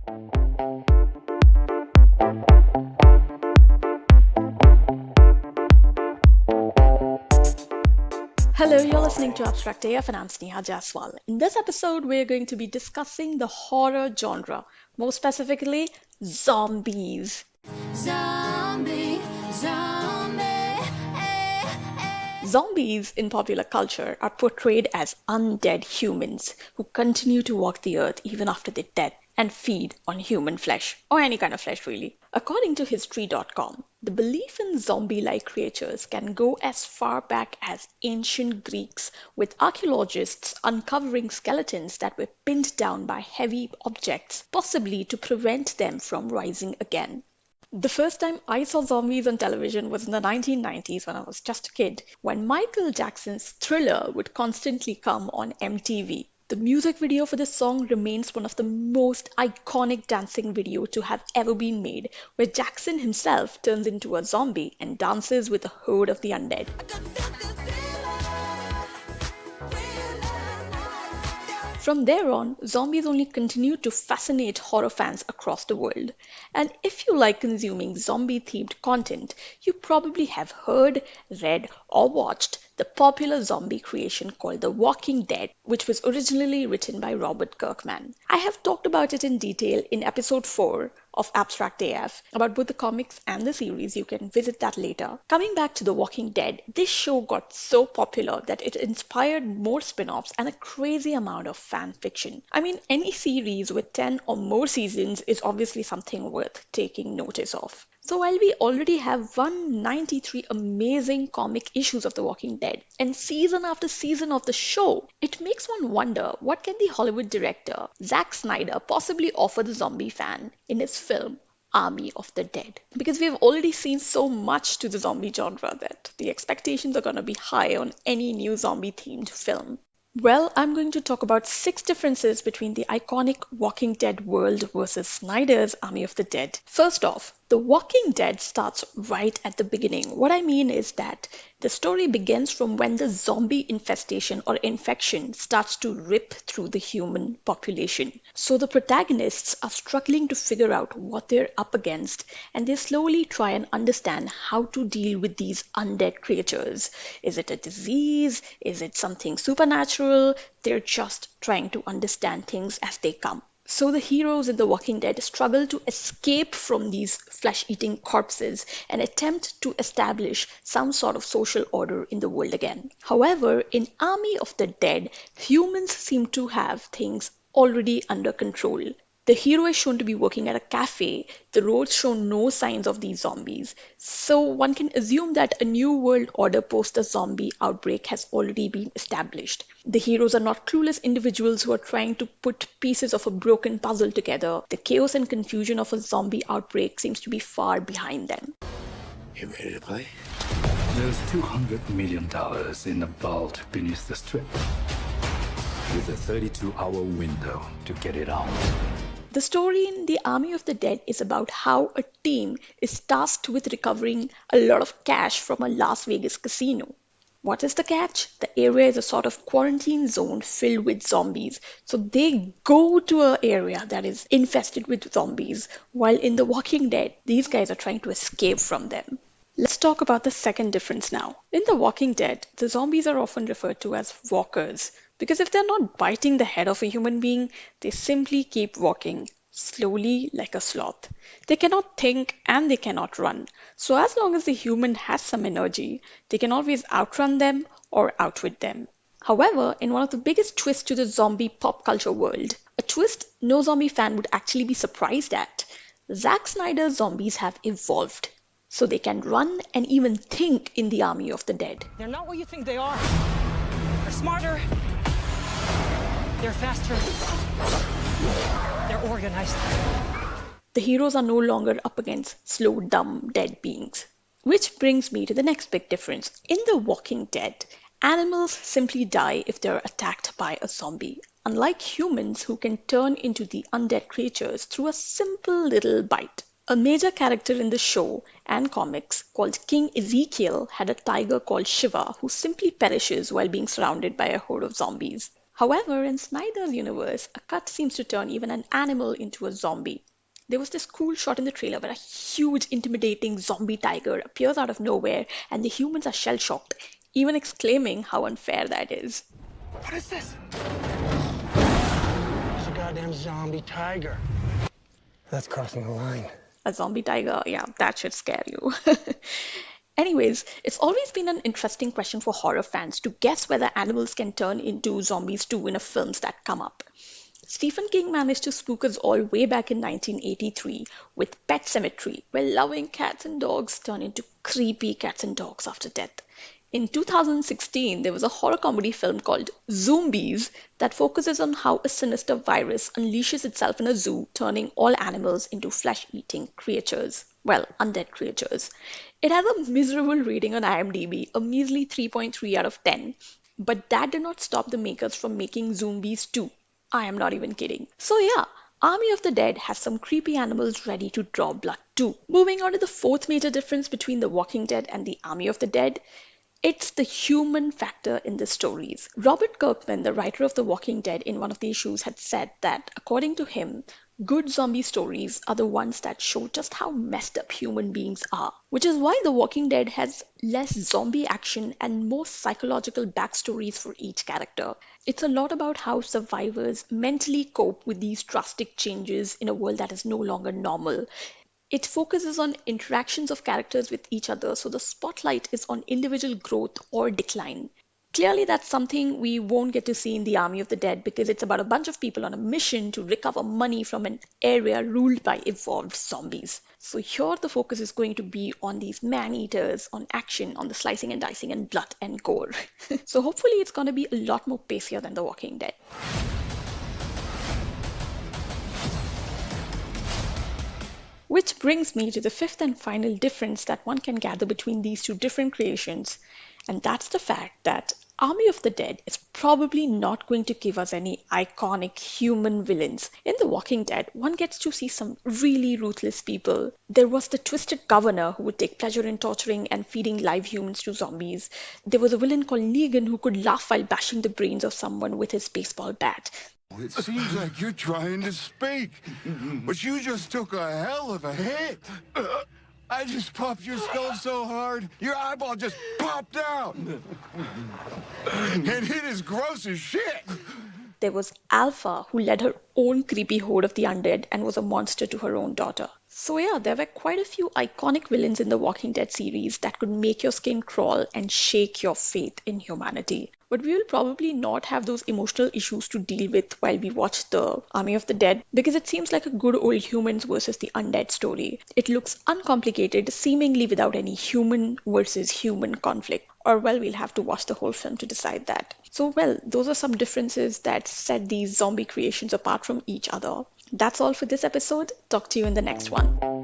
Hello, you're listening to Abstract AF and I'm Sneha Jaiswal. In this episode, we're going to be discussing the horror genre, more specifically, zombies. Zombie, zombie, Zombies in popular culture are portrayed as undead humans who continue to walk the earth even after they're dead and feed on human flesh, or any kind of flesh really. According to History.com, the belief in zombie like creatures can go as far back as ancient Greeks, with archaeologists uncovering skeletons that were pinned down by heavy objects, possibly to prevent them from rising again. The first time I saw zombies on television was in the 1990s when I was just a kid, when Michael Jackson's Thriller would constantly come on MTV. The music video for this song remains one of the most iconic dancing video to have ever been made, where Jackson himself turns into a zombie and dances with a horde of the undead. From there on, zombies only continued to fascinate horror fans across the world. And if you like consuming zombie-themed content, you probably have heard, read, or watched the popular zombie creation called The Walking Dead, which was originally written by Robert Kirkman. I have talked about it in detail in episode 4 of Abstract AF about both the comics and the series. You can visit that later. Coming back to The Walking Dead, this show got so popular that it inspired more spin-offs and a crazy amount of fan fiction. I mean, any series with 10 or more seasons is obviously something worth taking notice of. So while we already have 193 amazing comic issues of The Walking Dead and season after season of the show, it makes one wonder, what can the Hollywood director Zack Snyder possibly offer the zombie fan in his film Army of the Dead? Because we have already seen so much to the zombie genre that the expectations are going to be high on any new zombie themed film. Well, I'm going to talk about 6 differences between the iconic Walking Dead world versus Snyder's Army of the Dead. First off, The Walking Dead starts right at the beginning. What I mean is that the story begins from when the zombie infestation or infection starts to rip through the human population. So the protagonists are struggling to figure out what they're up against, and they slowly try and understand how to deal with these undead creatures. Is it a disease? Is it something supernatural? They're just trying to understand things as they come. So the heroes in The Walking Dead struggle to escape from these flesh-eating corpses and attempt to establish some sort of social order in the world again. However, in Army of the Dead, humans seem to have things already under control. The hero is shown to be working at a cafe. The roads show no signs of these zombies. So one can assume that a new world order post the zombie outbreak has already been established. The heroes are not clueless individuals who are trying to put pieces of a broken puzzle together. The chaos and confusion of a zombie outbreak seems to be far behind them. You ready to play? There's $200 million in the vault beneath the strip, with a 32-hour window to get it out. The story in The Army of the Dead is about how a team is tasked with recovering a lot of cash from a Las Vegas casino. What is the catch? The area is a sort of quarantine zone filled with zombies. So they go to an area that is infested with zombies, while in The Walking Dead, these guys are trying to escape from them. Let's talk about the second difference now. In The Walking Dead, the zombies are often referred to as walkers, because if they're not biting the head of a human being, they simply keep walking, slowly like a sloth. They cannot think and they cannot run. So as long as the human has some energy, they can always outrun them or outwit them. However, in one of the biggest twists to the zombie pop culture world, a twist no zombie fan would actually be surprised at, Zack Snyder's zombies have evolved. So they can run and even think in the Army of the Dead. They're not what you think they are. They're smarter. They're faster. They're organized. The heroes are no longer up against slow, dumb, dead beings. Which brings me to the next big difference. In The Walking Dead, animals simply die if they're attacked by a zombie, unlike humans who can turn into the undead creatures through a simple little bite. A major character in the show and comics called King Ezekiel had a tiger called Shiva who simply perishes while being surrounded by a horde of zombies. However, in Snyder's universe, a cut seems to turn even an animal into a zombie. There was this cool shot in the trailer where a huge, intimidating zombie tiger appears out of nowhere, and the humans are shell shocked, even exclaiming how unfair that is. What is this? It's a goddamn zombie tiger. That's crossing the line. A zombie tiger, yeah, that should scare you. Anyways, it's always been an interesting question for horror fans to guess whether animals can turn into zombies too in the films that come up. Stephen King managed to spook us all way back in 1983 with Pet Sematary, where loving cats and dogs turn into creepy cats and dogs after death. In 2016, there was a horror comedy film called Zombies that focuses on how a sinister virus unleashes itself in a zoo, turning all animals into flesh eating creatures. Well, undead creatures. It has a miserable rating on IMDb, a measly 3.3 out of 10. But that did not stop the makers from making Zombies 2. I am not even kidding. So yeah, Army of the Dead has some creepy animals ready to draw blood too. Moving on to the fourth major difference between The Walking Dead and the Army of the Dead, it's the human factor in the stories. Robert Kirkman, the writer of The Walking Dead, in one of the issues had said that, according to him, good zombie stories are the ones that show just how messed up human beings are. Which is why The Walking Dead has less zombie action and more psychological backstories for each character. It's a lot about how survivors mentally cope with these drastic changes in a world that is no longer normal. It focuses on interactions of characters with each other, so the spotlight is on individual growth or decline. Clearly, that's something we won't get to see in the Army of the Dead because it's about a bunch of people on a mission to recover money from an area ruled by evolved zombies. So, here the focus is going to be on these man eaters, on action, on the slicing and dicing, and blood and gore. So, hopefully, it's going to be a lot more pacier than The Walking Dead. Which brings me to the fifth and final difference that one can gather between these two different creations, and that's the fact that Army of the Dead is probably not going to give us any iconic human villains. In The Walking Dead, one gets to see some really ruthless people. There was the twisted governor who would take pleasure in torturing and feeding live humans to zombies. There was a villain called Negan who could laugh while bashing the brains of someone with his baseball bat. It seems like you're trying to speak, but you just took a hell of a hit. I just popped your skull so hard, your eyeball just popped out. And it is gross as shit. There was Alpha, who led her own creepy horde of the undead and was a monster to her own daughter. So, yeah, there were quite a few iconic villains in the Walking Dead series that could make your skin crawl and shake your faith in humanity. But we will probably not have those emotional issues to deal with while we watch the Army of the Dead because it seems like a good old humans versus the undead story. It looks uncomplicated, seemingly without any human versus human conflict. Or, well, we'll have to watch the whole film to decide that. So, well, those are some differences that set these zombie creations apart from each other. That's all for this episode. Talk to you in the next one.